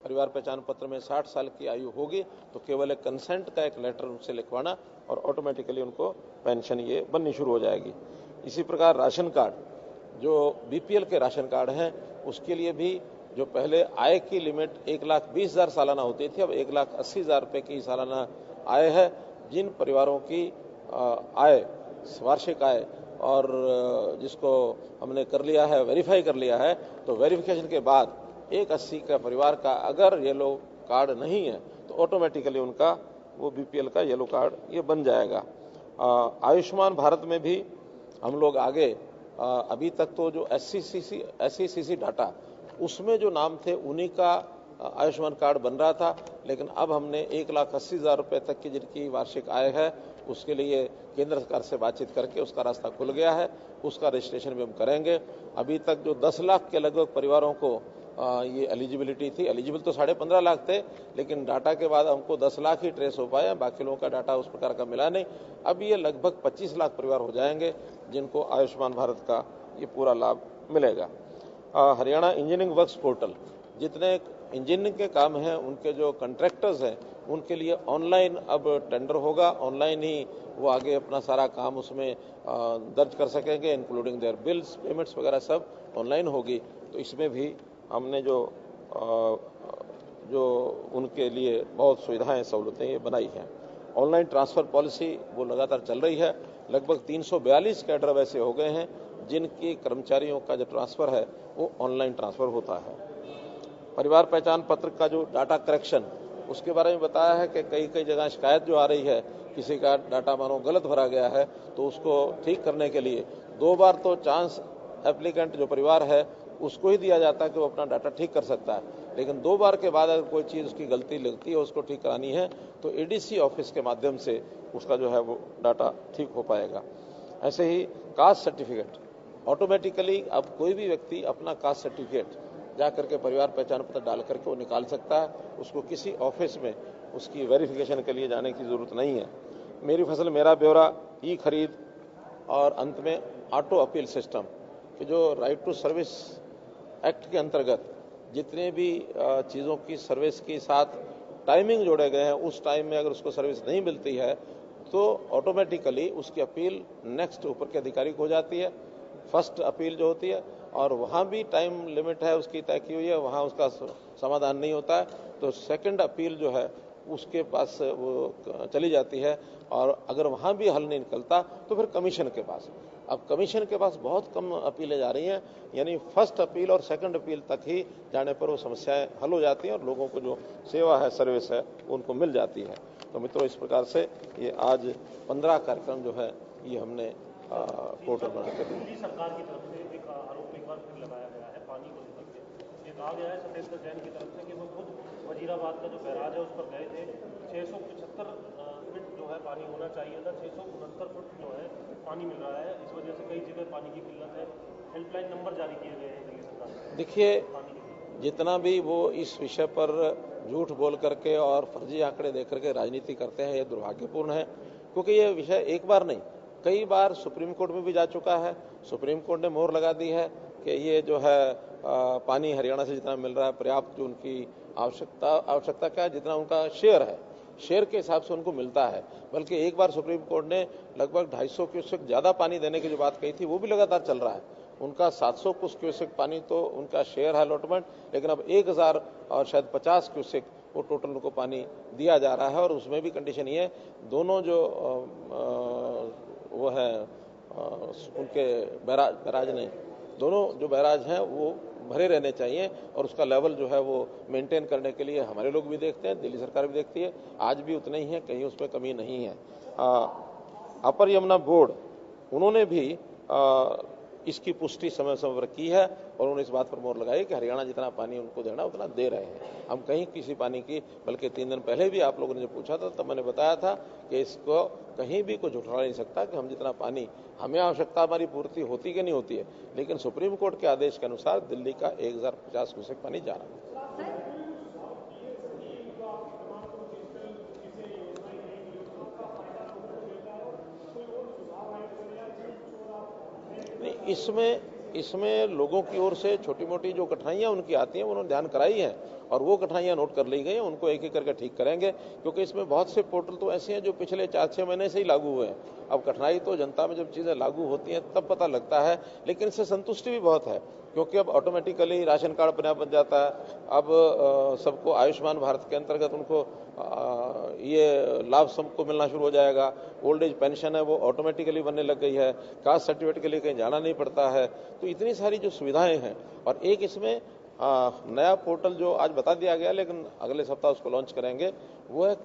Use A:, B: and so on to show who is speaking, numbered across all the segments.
A: परिवार पहचान पत्र में 60 साल की आयु होगी तो केवल एक कंसेंट का एक लेटर उनसे लिखवाना और ऑटोमेटिकली उनको पेंशन ये बननी शुरू हो जाएगी। इसी प्रकार राशन कार्ड, जो बीपीएल के राशन कार्ड हैं, उसके लिए भी जो पहले आय की लिमिट 1,20,000 सालाना होती थी, अब 1,80,000 रुपये की सालाना आय है। जिन परिवारों की आय, वार्षिक आय और जिसको हमने कर लिया है, वेरीफाई कर लिया है, तो वेरिफिकेशन के बाद 1,80 का परिवार का अगर येलो कार्ड नहीं है तो ऑटोमेटिकली उनका वो बीपीएल का येलो कार्ड ये बन जाएगा। आयुष्मान भारत में भी हम लोग आगे, अभी तक तो जो SCCC डाटा उसमें जो नाम थे उन्हीं का आयुष्मान कार्ड बन रहा था, लेकिन अब हमने 1,80,000 रुपये तक की जिनकी वार्षिक आय है उसके लिए केंद्र सरकार से बातचीत करके उसका रास्ता खुल गया है, उसका रजिस्ट्रेशन भी हम करेंगे। अभी तक जो 10 लाख के लगभग परिवारों को ये एलिजिबिलिटी थी, एलिजिबल तो 15.5 लाख थे, लेकिन डाटा के बाद हमको 10 लाख ही ट्रेस हो पाया, बाकी लोगों का डाटा उस प्रकार का मिला नहीं। अब ये लगभग 25 लाख परिवार हो जाएंगे जिनको आयुष्मान भारत का ये पूरा लाभ मिलेगा। हरियाणा इंजीनियरिंग वर्क्स पोर्टल, जितने इंजीनियरिंग के काम हैं उनके जो कॉन्ट्रैक्टर्स हैं उनके लिए ऑनलाइन अब टेंडर होगा, ऑनलाइन ही वो आगे अपना सारा काम उसमें दर्ज कर सकेंगे, इंक्लूडिंग देयर बिल्स, पेमेंट्स वगैरह सब ऑनलाइन होगी। तो इसमें भी हमने जो उनके लिए बहुत सुविधाएं, सहूलतें ये बनाई हैं। ऑनलाइन ट्रांसफर पॉलिसी वो लगातार चल रही है। लगभग 342 कैडर वैसे हो गए हैं जिनकी कर्मचारियों का जो ट्रांसफर है वो ऑनलाइन ट्रांसफर होता है। परिवार पहचान पत्र का जो डाटा करेक्शन, उसके बारे में बताया है कि कई जगह शिकायत जो आ रही है, किसी का डाटा मानो गलत भरा गया है, तो उसको ठीक करने के लिए 2 बार तो चांस एप्लीकेंट जो परिवार है उसको ही दिया जाता है कि वो अपना डाटा ठीक कर सकता है, लेकिन 2 बार के बाद अगर कोई चीज़ उसकी गलती लगती है, उसको ठीक करानी है तो एडीसी ऑफिस के माध्यम से उसका जो है वो डाटा ठीक हो पाएगा। ऐसे ही कास्ट सर्टिफिकेट, ऑटोमेटिकली अब कोई भी व्यक्ति अपना कास्ट सर्टिफिकेट जा करके परिवार पहचान पत्र डाल करके वो निकाल सकता है, उसको किसी ऑफिस में उसकी वेरिफिकेशन के लिए जाने की जरूरत नहीं है। मेरी फसल मेरा ब्यौरा, ई खरीद और अंत में ऑटो अपील सिस्टम, कि जो राइट टू सर्विस एक्ट के अंतर्गत जितने भी चीज़ों की सर्विस के साथ टाइमिंग जोड़े गए हैं, उस टाइम में अगर उसको सर्विस नहीं मिलती है तो ऑटोमेटिकली उसकी अपील नेक्स्ट ऊपर के अधिकारी को हो जाती है। फर्स्ट अपील जो होती है, और वहाँ भी टाइम लिमिट है उसकी तय की हुई है, वहाँ उसका समाधान नहीं होता है तो सेकंड अपील जो है उसके पास वो चली जाती है, और अगर वहाँ भी हल नहीं निकलता तो फिर कमीशन के पास। अब कमीशन के पास बहुत कम अपीलें जा रही हैं, यानी फर्स्ट अपील और सेकंड अपील तक ही जाने पर वो समस्याएं हल हो जाती हैं और लोगों को जो सेवा है, सर्विस है, उनको मिल जाती है। तो मित्रों, इस प्रकार से ये आज 15 कार्यक्रम जो है ये हमने पोर्टल बना कर दिया।
B: दिल्ली सरकार की तरफ से एक आरोप एक बार फिर लगाया गया है पानी को लेकर के। ये कहा गया है सत्येंद्र जैन की तरफ से कि वो खुद वजीराबाद का जो बैराज है उस पर गए थे, 675 फीट जो है पानी होना चाहिए था, 669 फुट जो है पानी मिल रहा है। इस वजह से कई जगह पानी की किल्लत है। हेल्पलाइन नंबर जारी किए गए हैं दिल्ली सरकार से।
A: देखिए, जितना भी वो इस विषय पर झूठ बोल करके और फर्जी आंकड़े दे करके राजनीति करते हैं, ये दुर्भाग्यपूर्ण है, क्योंकि ये विषय एक बार नहीं कई बार सुप्रीम कोर्ट में भी जा चुका है। सुप्रीम कोर्ट ने मोहर लगा दी है कि ये जो है पानी हरियाणा से जितना मिल रहा है पर्याप्त, जो उनकी आवश्यकता क्या है, जितना उनका शेयर है, शेयर के हिसाब से उनको मिलता है। बल्कि एक बार सुप्रीम कोर्ट ने लगभग 250 क्यूसेक ज़्यादा पानी देने की जो बात कही थी वो भी लगातार चल रहा है। उनका 700 कुछ क्यूसेक पानी तो उनका शेयर है अलॉटमेंट, लेकिन अब 1000 और शायद 50 क्यूसेक वो टोटल उनको पानी दिया जा रहा है। और उसमें भी कंडीशन ये है, दोनों जो वो है उनके बैराज नहीं, दोनों जो बैराज हैं वो भरे रहने चाहिए, और उसका लेवल जो है वो मेंटेन करने के लिए हमारे लोग भी देखते हैं, दिल्ली सरकार भी देखती है, आज भी उतने ही है, कहीं उसमें कमी नहीं है। अपर यमुना बोर्ड, उन्होंने भी इसकी पुष्टि समय समय पर की है और उन्होंने इस बात पर मोहर लगाई कि हरियाणा जितना पानी उनको देना उतना दे रहे हैं। हम कहीं किसी पानी की, बल्कि 3 दिन पहले भी आप लोगों ने जो पूछा था तब मैंने बताया था कि इसको कहीं भी कोई झुठला नहीं सकता कि हम जितना पानी, हमें आवश्यकता हमारी पूर्ति होती कि नहीं होती है, लेकिन सुप्रीम कोर्ट के आदेश के अनुसार दिल्ली का 1050 क्यूसेक पानी जा रहा है। इसमें लोगों की ओर से छोटी मोटी जो कठिनाइयां उनकी आती हैं उन्होंने ध्यान कराई है, और वो कठिनाइयां नोट कर ली गई हैं, उनको एक एक करके ठीक करेंगे, क्योंकि इसमें बहुत से पोर्टल तो ऐसे हैं जो पिछले 4-6 महीने से ही लागू हुए हैं। अब कठिनाई तो जनता में जब चीज़ें लागू होती हैं तब पता लगता है, लेकिन इससे संतुष्टि भी बहुत है, क्योंकि अब ऑटोमेटिकली राशन कार्ड अपने आप बन जाता है। अब सबको आयुष्मान भारत के अंतर्गत उनको ये लाभ सबको मिलना शुरू हो जाएगा। ओल्ड एज पेंशन है वो ऑटोमेटिकली बनने लग गई है, कास्ट सर्टिफिकेट के लिए कहीं जाना नहीं पड़ता है। तो इतनी सारी जो सुविधाएं हैं, और एक इसमें नया पोर्टल जो आज बता दिया गया लेकिन अगले सप्ताह उसको लॉन्च करेंगे, वो है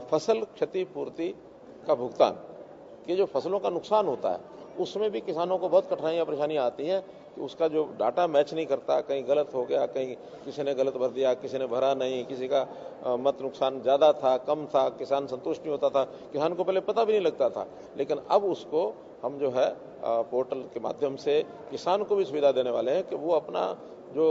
A: फसल क्षतिपूर्ति का भुगतान। कि जो फसलों का नुकसान होता है उसमें भी किसानों को बहुत कठिनाइयां परेशानियां आती हैं कि उसका जो डाटा मैच नहीं करता, कहीं गलत हो गया, कहीं किसी ने गलत भर दिया, किसी ने भरा नहीं, किसी का मत नुकसान ज़्यादा था, कम था, किसान संतुष्ट नहीं होता था, किसान को पहले पता भी नहीं लगता था। लेकिन अब उसको हम जो है पोर्टल के माध्यम से किसान को भी सुविधा देने वाले हैं कि वो अपना जो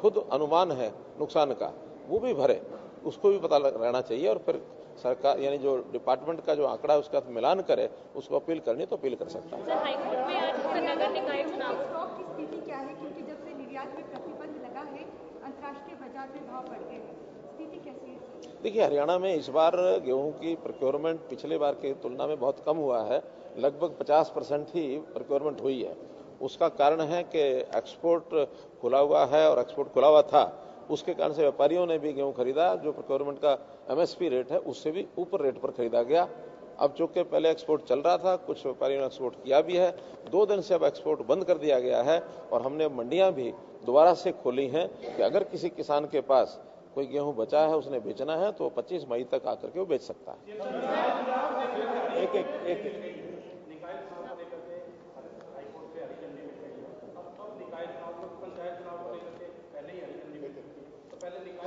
A: खुद अनुमान है नुकसान का वो भी भरे, उसको भी पता रहना चाहिए, और फिर सरकार यानी जो डिपार्टमेंट का जो आंकड़ा है उसका मिलान करे, उसको अपील करनी तो अपील कर सकता है।
C: सर, हाईकोर्ट में आज नगर निकाय चुनाव
D: स्टॉक की स्थिति क्या है, क्योंकि जब से निर्यात में प्रतिबंध लगा है अंतर्राष्ट्रीय बाजार में भाव बढ़ गए हैं, स्थिति कैसी है?
A: देखिए, हरियाणा में इस बार गेहूं की प्रोक्योरमेंट पिछले बार की तुलना में बहुत कम हुआ है, लगभग 50% ही प्रोक्योरमेंट हुई है। उसका कारण है कि एक्सपोर्ट खुला हुआ है, और एक्सपोर्ट खुला हुआ था, उसके कारण से व्यापारियों ने भी गेहूं खरीदा, जो प्रोक्योरमेंट का एमएसपी रेट है उससे भी ऊपर रेट पर खरीदा गया। अब चूंकि पहले एक्सपोर्ट चल रहा था, कुछ व्यापारियों ने एक्सपोर्ट किया भी है, 2 दिन से अब एक्सपोर्ट बंद कर दिया गया है, और हमने मंडियां भी दोबारा से खोली हैं कि अगर किसी किसान के पास कोई गेहूं बचा है, उसने बेचना है, तो 25 मई तक आकर के वो बेच सकता है।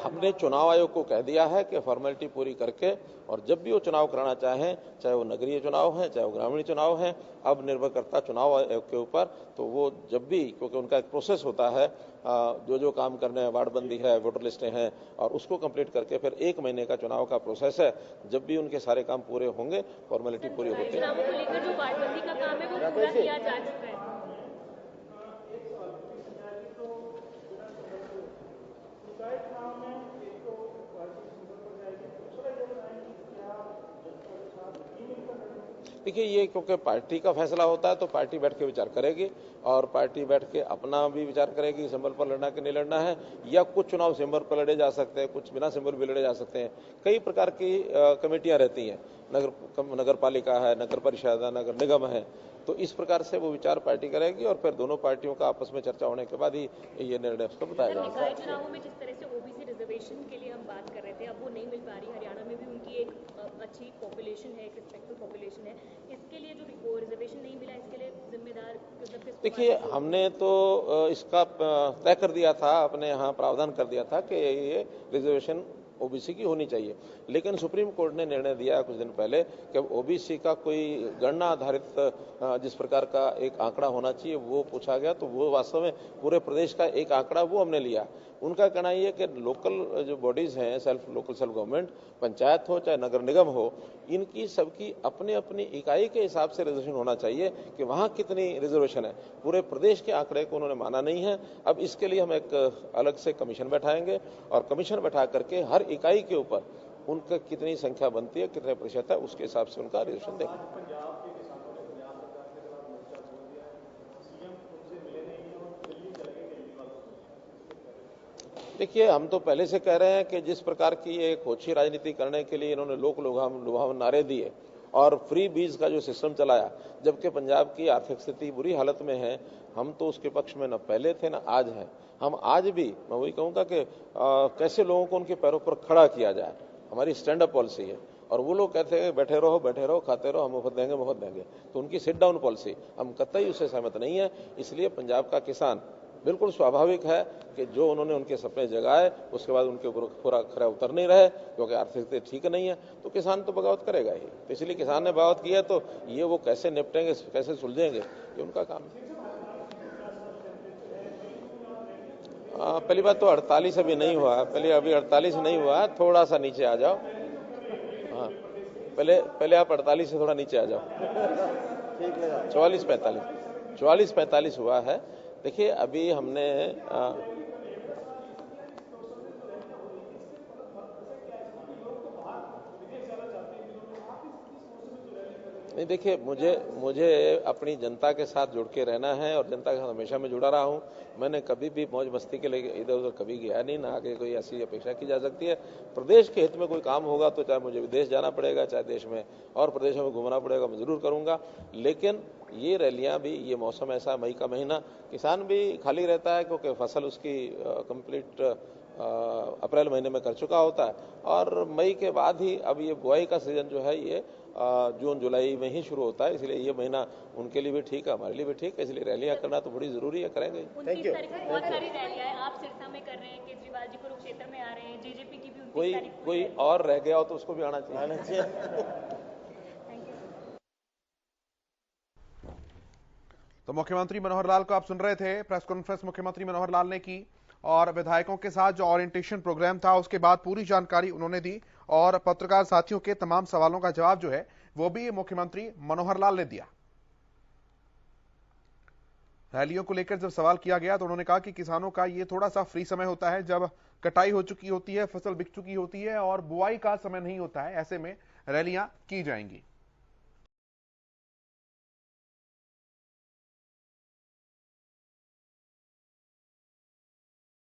A: हमने चुनाव आयोग को कह दिया है कि फॉर्मेलिटी पूरी करके, और जब भी वो चुनाव कराना चाहें, चाहे वो नगरीय चुनाव है, चाहे वो ग्रामीण चुनाव है, अब निर्भर करता चुनाव आयोग के ऊपर, तो वो जब भी, क्योंकि उनका एक प्रोसेस होता है, जो काम करने हैं, वार्डबंदी है, वोटर लिस्टें हैं, और उसको कंप्लीट करके फिर 1 महीने का चुनाव का प्रोसेस है। जब भी उनके सारे काम पूरे होंगे, फॉर्मेलिटी पूरी होती है।
C: चुनावों को लेकर जो वार्डबंदी का काम है वो पूरा किया जा चुका है।
A: देखिए, ये क्योंकि पार्टी का फैसला होता है तो पार्टी बैठ के विचार करेगी, और पार्टी बैठ के अपना भी विचार करेगी सिंबल पर लड़ना कि नहीं लड़ना है, या कुछ चुनाव सिंबल पर लड़े जा सकते हैं, कुछ बिना सिंबल भी लड़े जा सकते हैं। कई प्रकार की कमेटियां रहती हैं, नगर पालिका है, नगर परिषद है, नगर निगम है, तो इस प्रकार से वो विचार पार्टी करेगी, और फिर दोनों पार्टियों का आपस में चर्चा होने के बाद ही ये निर्णय उसको बताया जाएगा।
C: निकाय चुनावों में जिस तरह से ओबीसी रिजर्वेशन के लिए हम बात कर रहे थे, अब वो नहीं मिल पा रही। हरियाणा में भी उनकी एक अच्छी पॉपुलेशन है, एक रिस्पेक्टफुल पॉपुलेशन है, इसके लिए जो रिजर्वेशन नहीं मिला, इसके लिए जिम्मेदार मतलब
A: देखिए, हमने तो इसका तय कर दिया था, अपने यहाँ प्रावधान कर दिया था कि ये रिजर्वेशन ओबीसी की होनी चाहिए, लेकिन सुप्रीम कोर्ट ने निर्णय दिया कुछ दिन पहले कि ओबीसी का कोई गणना आधारित जिस प्रकार का एक आंकड़ा होना चाहिए वो पूछा गया, तो वो वास्तव में पूरे प्रदेश का एक आंकड़ा वो हमने लिया। उनका कहना ये है कि लोकल जो बॉडीज हैं, लोकल सेल्फ गवर्नमेंट, पंचायत हो चाहे नगर निगम हो, इनकी सबकी अपनी अपनी इकाई के हिसाब से रिजर्वेशन होना चाहिए कि वहां कितनी रिजर्वेशन है। पूरे प्रदेश के आंकड़े को उन्होंने माना नहीं है। अब इसके लिए हम एक अलग से कमीशन बैठाएंगे, और कमीशन बैठा करके हर इकाई के ऊपर उनका कितनी संख्या बनती है, कितने प्रतिशत है, उसके हिसाब से उनका रिजर्वेशन देंगे। देखिए, हम तो पहले से कह रहे हैं कि जिस प्रकार की एक ओछी राजनीति करने के लिए इन्होंने लोक लुभावन नारे दिए और फ्री बीज का जो सिस्टम चलाया, जबकि पंजाब की आर्थिक स्थिति बुरी हालत में है, हम तो उसके पक्ष में न पहले थे न आज हैं। हम आज भी, मैं वही कहूँगा कि कैसे लोगों को उनके पैरों पर खड़ा किया जाए, हमारी स्टैंड अप पॉलिसी है। और वो लोग कहते हैं बैठे रहो, खाते रहो, हम मुफ्त देंगे, तो उनकी सिट डाउन पॉलिसी, हम कतई उससे सहमत नहीं है। इसलिए पंजाब का किसान, बिल्कुल स्वाभाविक है कि जो उन्होंने उनके सपने जगाए उसके बाद उनके ऊपर पूरा खरा उतर नहीं रहे, क्योंकि आर्थिक स्थिति ठीक नहीं है, तो किसान तो बगावत करेगा ही। तो इसलिए किसान ने बगावत की है, तो ये वो कैसे निपटेंगे, कैसे सुलझेंगे, ये उनका काम है। पहली बात तो 48 अभी नहीं हुआ, अभी 48 नहीं हुआ, थोड़ा सा नीचे आ जाओ। हाँ, पहले आप 48 से थोड़ा नीचे आ जाओ, 44-45 हुआ है। देखिए, अभी हमने नहीं, देखिए, मुझे अपनी जनता के साथ जुड़ के रहना है और जनता के साथ हमेशा मैं जुड़ा रहा हूं। मैंने कभी भी मौज मस्ती के लिए इधर उधर कभी गया नहीं, ना आगे कोई ऐसी अपेक्षा की जा सकती है। प्रदेश के हित में कोई काम होगा तो चाहे मुझे विदेश जाना पड़ेगा, चाहे देश में और प्रदेशों में घूमना पड़ेगा, मैं जरूर करूंगा। लेकिन ये रैलियां भी, ये मौसम ऐसा, मई का महीना, किसान भी खाली रहता है क्योंकि फसल उसकी कंप्लीट अप्रैल महीने में कर चुका होता है और मई के बाद ही अब ये बुआई का सीजन जो है ये जून जुलाई में ही शुरू होता है। इसलिए ये महीना उनके लिए भी ठीक है, हमारे लिए भी ठीक है। इसलिए रैलियां करना तो बड़ी जरूरी है, करेंगे।
C: 29 तारीख को बहुत सारी रैलियां हैं, आप सिरसा में कर रहे हैं, केजरीवाल जी कुरुक्षेत्र में आ रहे हैं, जेजेपी की भी 29 तारीख को
A: कोई और रह गया हो तो उसको भी आना चाहिए।
E: तो मुख्यमंत्री मनोहर लाल को आप सुन रहे थे। प्रेस कॉन्फ्रेंस मुख्यमंत्री मनोहर लाल ने की और विधायकों के साथ जो ओरिएंटेशन प्रोग्राम था उसके बाद पूरी जानकारी उन्होंने दी और पत्रकार साथियों के तमाम सवालों का जवाब जो है वो भी मुख्यमंत्री मनोहर लाल ने दिया। रैलियों को लेकर जब सवाल किया गया तो उन्होंने कहा कि किसानों का ये थोड़ा सा फ्री समय होता है जब कटाई हो चुकी होती है, फसल बिक चुकी होती है और बुआई का समय नहीं होता है, ऐसे में रैलियां की जाएंगी।